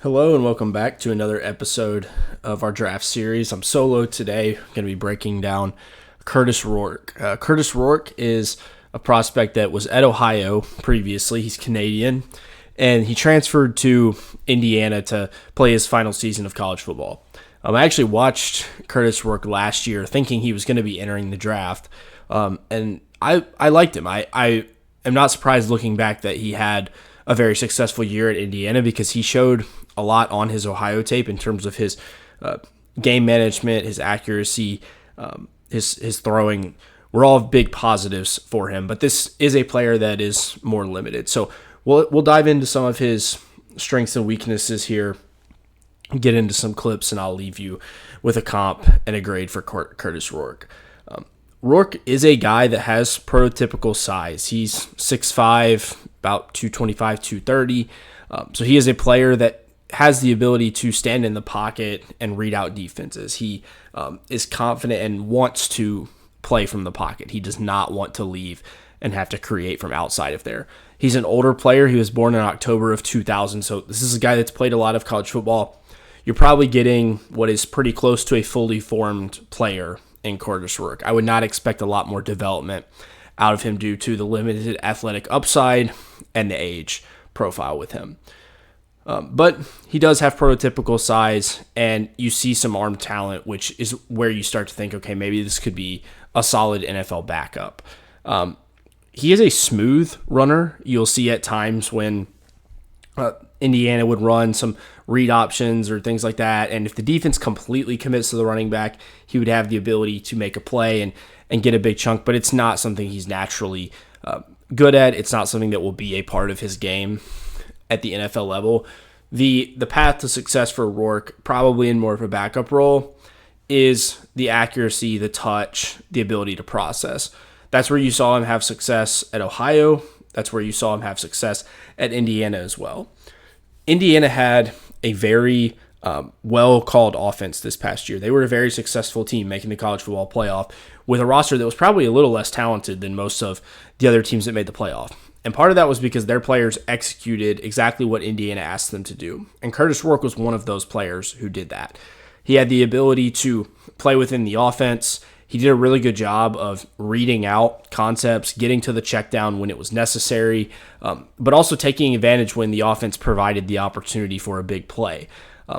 Hello and welcome back to another episode of our draft series. I'm solo today. I'm going to be breaking down Kurtis Rourke. Kurtis Rourke is a prospect that was at Ohio previously. He's Canadian, and he transferred to Indiana to play his final season of college football. I actually watched Kurtis Rourke last year thinking he was going to be entering the draft, and I liked him. I am not surprised looking back that he had a very successful year at Indiana because he showed a lot on his Ohio tape in terms of his game management, his accuracy, his throwing were all big positives for him. But this is a player that is more limited. So we'll dive into some of his strengths and weaknesses here, get into some clips, and I'll leave you with a comp and a grade for Kurtis Rourke. Rourke is a guy that has prototypical size. He's 6'5", about 225, 230. So he is a player that has the ability to stand in the pocket and read out defenses. He is confident and wants to play from the pocket. He does not want to leave and have to create from outside of there. He's an older player. He was born in October of 2000, so this is a guy that's played a lot of college football. You're probably getting what is pretty close to a fully formed player in Kurtis Rourke. I would not expect a lot more development out of him due to the limited athletic upside and the age profile with him. But he does have prototypical size, and you see some arm talent, which is where you start to think, okay, maybe this could be a solid NFL backup. He is a smooth runner. You'll see at times when Indiana would run some read options or things like that, and if the defense completely commits to the running back, he would have the ability to make a play and get a big chunk, but it's not something he's naturally good at. It's not something that will be a part of his game at the NFL level. The path to success for Rourke, probably in more of a backup role, is the accuracy, the touch, the ability to process. That's where you saw him have success at Ohio. That's where you saw him have success at Indiana as well. Indiana had a very well-called offense this past year. They were a very successful team making the college football playoff with a roster that was probably a little less talented than most of the other teams that made the playoff. And part of that was because their players executed exactly what Indiana asked them to do. And Kurtis Rourke was one of those players who did that. He had the ability to play within the offense. He did a really good job of reading out concepts, getting to the check down when it was necessary, but also taking advantage when the offense provided the opportunity for a big play.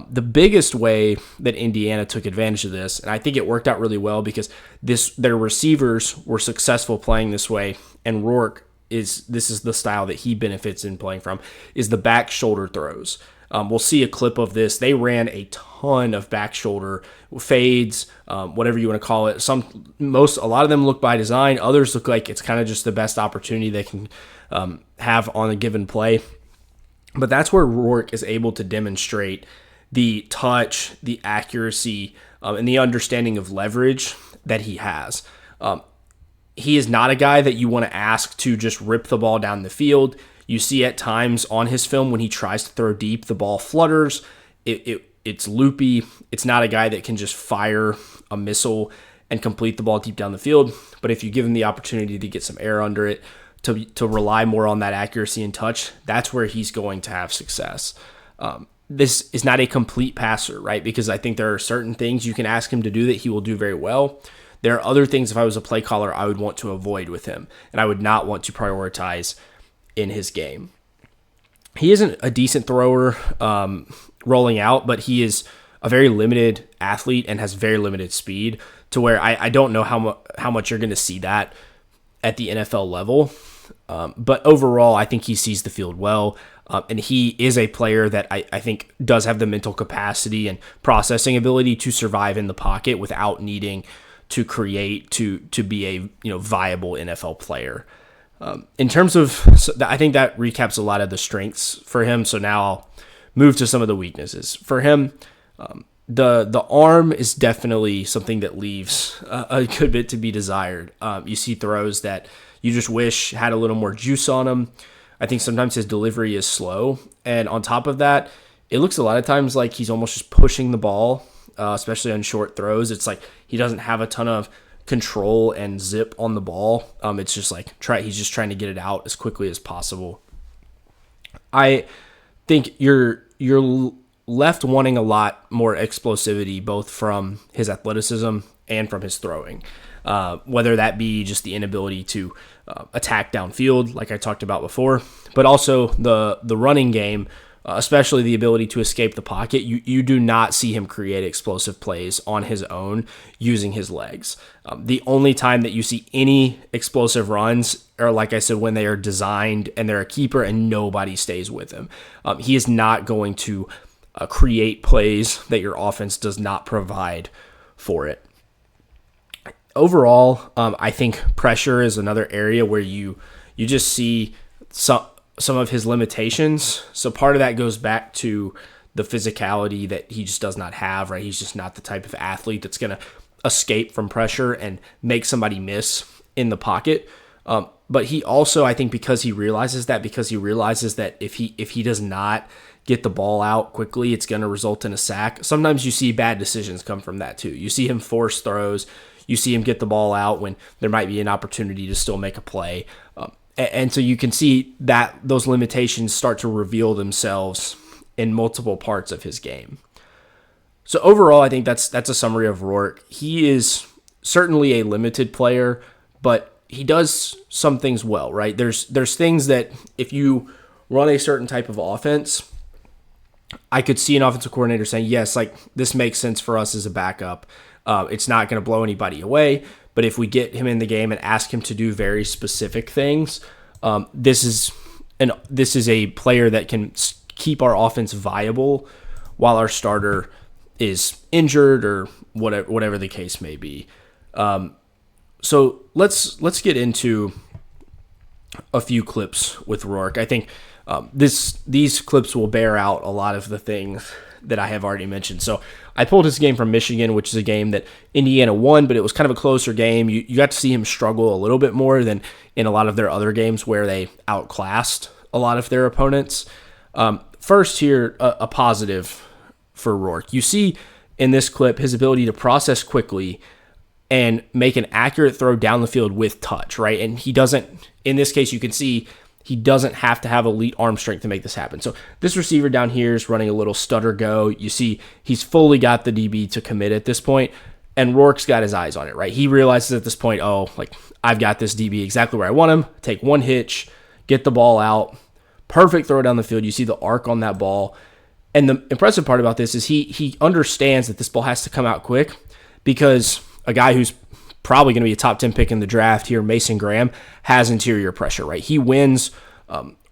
The biggest way that Indiana took advantage of this, and I think it worked out really well because their receivers were successful playing this way, and Rourke this is the style that he benefits in playing from, is the back shoulder throws. We'll see a clip of this. They ran a ton of back shoulder fades, whatever you want to call it. A lot of them look by design. Others look like it's kind of just the best opportunity they can have on a given play. But that's where Rourke is able to demonstrate the touch, the accuracy, and the understanding of leverage that he has. He is not a guy that you want to ask to just rip the ball down the field. You see at times on his film when he tries to throw deep, the ball flutters. It's loopy. It's not a guy that can just fire a missile and complete the ball deep down the field. But if you give him the opportunity to get some air under it, to rely more on that accuracy and touch, that's where he's going to have success. This is not a complete passer, right? Because I think there are certain things you can ask him to do that he will do very well. There are other things, if I was a play caller, I would want to avoid with him, and I would not want to prioritize in his game. He isn't a decent thrower rolling out, but he is a very limited athlete and has very limited speed to where I don't know how much you're going to see that at the NFL level. But overall, I think he sees the field well, and he is a player that I think does have the mental capacity and processing ability to survive in the pocket without needing to create to be a viable NFL player. In terms of, I think that recaps a lot of the strengths for him. So now I'll move to some of the weaknesses for him. The arm is definitely something that leaves a good bit to be desired. You see throws that you just wish had a little more juice on them. I think sometimes his delivery is slow, and on top of that, it looks a lot of times like he's almost just pushing the ball, especially on short throws. It's like he doesn't have a ton of control and zip on the ball. It's just like he's just trying to get it out as quickly as possible. I think you're left wanting a lot more explosivity, both from his athleticism and from his throwing. Whether that be just the inability to attack downfield, like I talked about before, but also the running game, especially the ability to escape the pocket. You do not see him create explosive plays on his own using his legs. The only time that you see any explosive runs are, like I said, when they are designed and they're a keeper and nobody stays with him. He is not going to create plays that your offense does not provide for it. Overall, I think pressure is another area where you just see some of his limitations. So part of that goes back to the physicality that he just does not have, right? He's just not the type of athlete that's going to escape from pressure and make somebody miss in the pocket. But he also, I think because he realizes that if he does not get the ball out quickly, it's going to result in a sack. Sometimes you see bad decisions come from that too. You see him force throws. You see him get the ball out when there might be an opportunity to still make a play. And so you can see that those limitations start to reveal themselves in multiple parts of his game. So overall, I think that's a summary of Rourke. He is certainly a limited player, but he does some things well, right? There's things that if you run a certain type of offense, I could see an offensive coordinator saying, yes, like this makes sense for us as a backup. It's not going to blow anybody away, but if we get him in the game and ask him to do very specific things, this is a player that can keep our offense viable while our starter is injured or whatever the case may be. So let's get into a few clips with Rourke. I think these clips will bear out a lot of the things that I have already mentioned. So I pulled his game from Michigan, which is a game that Indiana won, but it was kind of a closer game. You got to see him struggle a little bit more than in a lot of their other games where they outclassed a lot of their opponents. First here, a positive for Rourke. You see in this clip his ability to process quickly and make an accurate throw down the field with touch, right? And he doesn't, in this case, you can see he doesn't have to have elite arm strength to make this happen. So this receiver down here is running a little stutter go. You see he's fully got the DB to commit at this point, and Rourke's got his eyes on it, right? He realizes at this point, I've got this DB exactly where I want him. Take one hitch, get the ball out, perfect throw down the field. You see the arc on that ball. And the impressive part about this is he understands that this ball has to come out quick because a guy who's probably going to be a top 10 pick in the draft here, Mason Graham, has interior pressure, right? He wins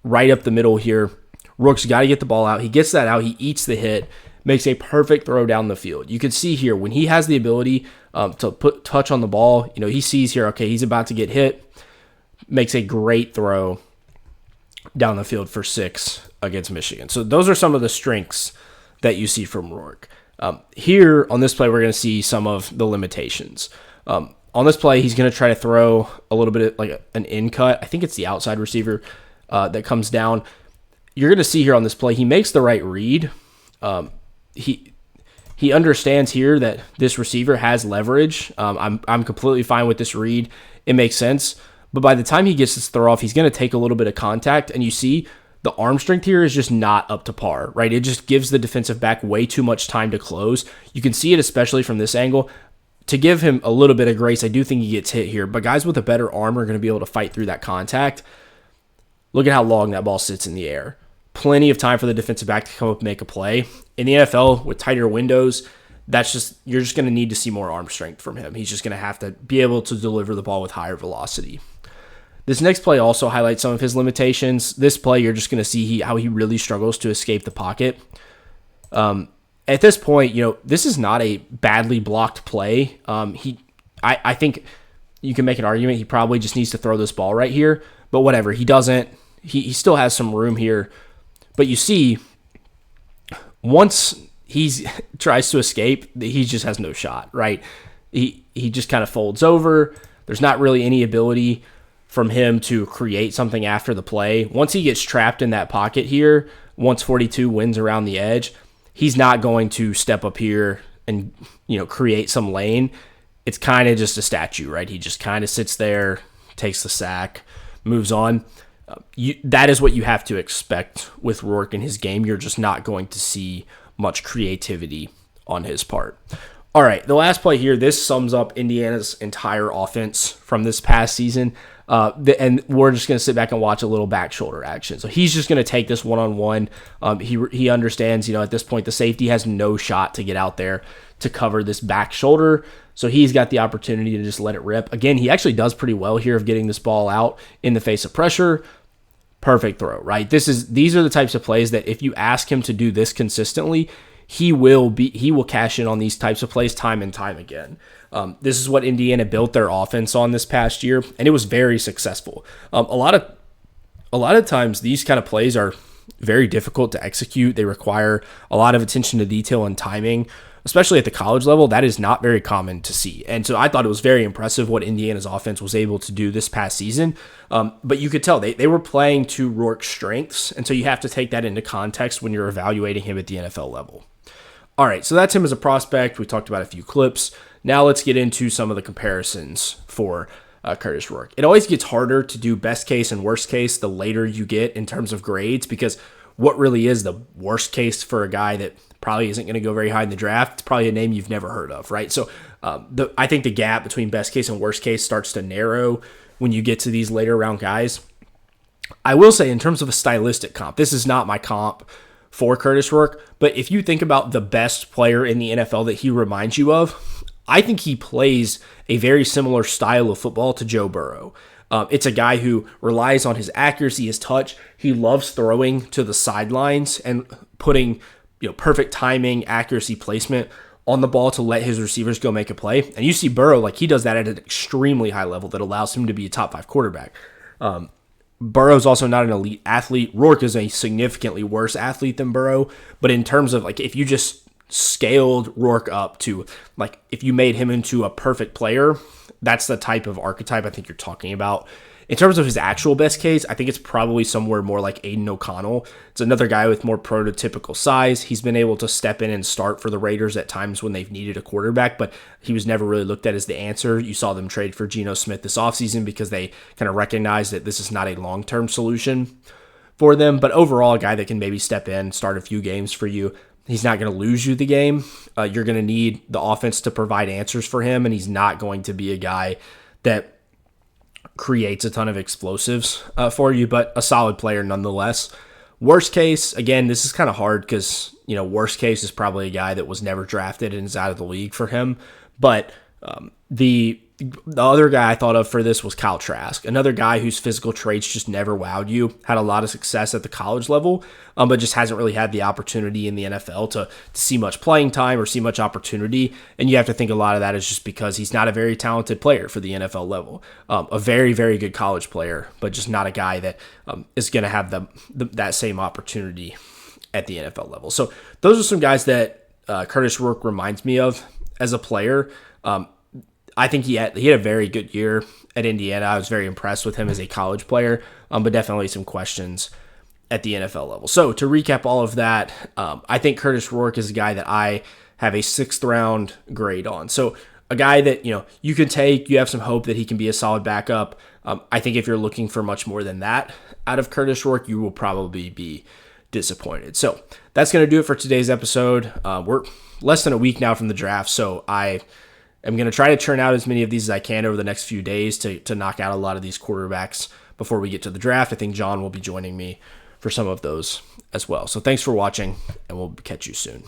right up the middle here. Rourke's got to get the ball out. He gets that out. He eats the hit, makes a perfect throw down the field. You can see here when he has the ability to put touch on the ball, he sees here, okay, he's about to get hit, makes a great throw down the field for 6 against Michigan. So those are some of the strengths that you see from Rourke. Here on this play, we're going to see some of the limitations. On this play, he's going to try to throw a little bit of like an in cut. I think it's the outside receiver that comes down. You're going to see here on this play, he makes the right read. He understands here that this receiver has leverage. I'm completely fine with this read. It makes sense. But by the time he gets this throw off, he's going to take a little bit of contact, and you see the arm strength here is just not up to par, right? It just gives the defensive back way too much time to close. You can see it especially from this angle. To give him a little bit of grace, I do think he gets hit here, but guys with a better arm are going to be able to fight through that contact. Look at how long that ball sits in the air. Plenty of time for the defensive back to come up and make a play. In the NFL, with tighter windows, you're just going to need to see more arm strength from him. He's just going to have to be able to deliver the ball with higher velocity. This next play also highlights some of his limitations. This play, you're just going to see how he really struggles to escape the pocket. At this point, this is not a badly blocked play. I think you can make an argument he probably just needs to throw this ball right here, but whatever. He doesn't. He still has some room here. But you see, once he tries to escape, he just has no shot, right? He just kind of folds over. There's not really any ability from him to create something after the play. Once he gets trapped in that pocket here, once 42 wins around the edge, he's not going to step up here and, create some lane. It's kind of just a statue, right? He just kind of sits there, takes the sack, moves on. That is what you have to expect with Rourke in his game. You're just not going to see much creativity on his part. All right, the last play here, this sums up Indiana's entire offense from this past season. And we're just going to sit back and watch a little back shoulder action. So he's just going to take this one-on-one. He understands, at this point, the safety has no shot to get out there to cover this back shoulder. So he's got the opportunity to just let it rip. Again, he actually does pretty well here of getting this ball out in the face of pressure. Perfect throw, right? These are the types of plays that if you ask him to do this consistently, he will cash in on these types of plays time and time again. This is what Indiana built their offense on this past year, and it was very successful. A lot of times these kind of plays are very difficult to execute. They require a lot of attention to detail and timing, especially at the college level. That is not very common to see. And so I thought it was very impressive what Indiana's offense was able to do this past season. But you could tell they were playing to Rourke's strengths, and so you have to take that into context when you're evaluating him at the NFL level. All right, so that's him as a prospect. We talked about a few clips. Now let's get into some of the comparisons for Kurtis Rourke. It always gets harder to do best case and worst case the later you get in terms of grades, because what really is the worst case for a guy that probably isn't going to go very high in the draft? It's probably a name you've never heard of, right? So I think the gap between best case and worst case starts to narrow when you get to these later round guys. I will say, in terms of a stylistic comp, this is not my comp for Kurtis Rourke, but if you think about the best player in the NFL that he reminds you of, I think he plays a very similar style of football to Joe Burrow. It's a guy who relies on his accuracy, his touch. He loves throwing to the sidelines and putting perfect timing, accuracy, placement on the ball to let his receivers go make a play. And you see Burrow, he does that at an extremely high level that allows him to be a top 5 quarterback. Burrow's also not an elite athlete. Rourke is a significantly worse athlete than Burrow. But in terms of if you just scaled Rourke up to if you made him into a perfect player, that's the type of archetype I think you're talking about. In terms of his actual best case, I think it's probably somewhere more like Aiden O'Connell. It's another guy with more prototypical size. He's been able to step in and start for the Raiders at times when they've needed a quarterback, but he was never really looked at as the answer. You saw them trade for Geno Smith this offseason because they kind of recognized that this is not a long-term solution for them. But overall, a guy that can maybe step in, start a few games for you. He's not going to lose you the game. You're going to need the offense to provide answers for him, and he's not going to be a guy that creates a ton of explosives for you, but a solid player nonetheless. Worst case, again, this is kind of hard because, worst case is probably a guy that was never drafted and is out of the league for him. But the other guy I thought of for this was Kyle Trask, another guy whose physical traits just never wowed you, had a lot of success at the college level, but just hasn't really had the opportunity in the NFL to see much playing time or see much opportunity. And you have to think a lot of that is just because he's not a very talented player for the NFL level. A very, very good college player, but just not a guy that is going to have that same opportunity at the NFL level. So those are some guys that Kurtis Rourke reminds me of as a player. I think he had a very good year at Indiana. I was very impressed with him as a college player, but definitely some questions at the NFL level. So to recap all of that, I think Kurtis Rourke is a guy that I have a 6th round grade on. So a guy that you can take, you have some hope that he can be a solid backup. I think if you're looking for much more than that out of Kurtis Rourke, you will probably be disappointed. So that's going to do it for today's episode. We're less than a week now from the draft, so I'm going to try to churn out as many of these as I can over the next few days to knock out a lot of these quarterbacks before we get to the draft. I think John will be joining me for some of those as well. So thanks for watching, and we'll catch you soon.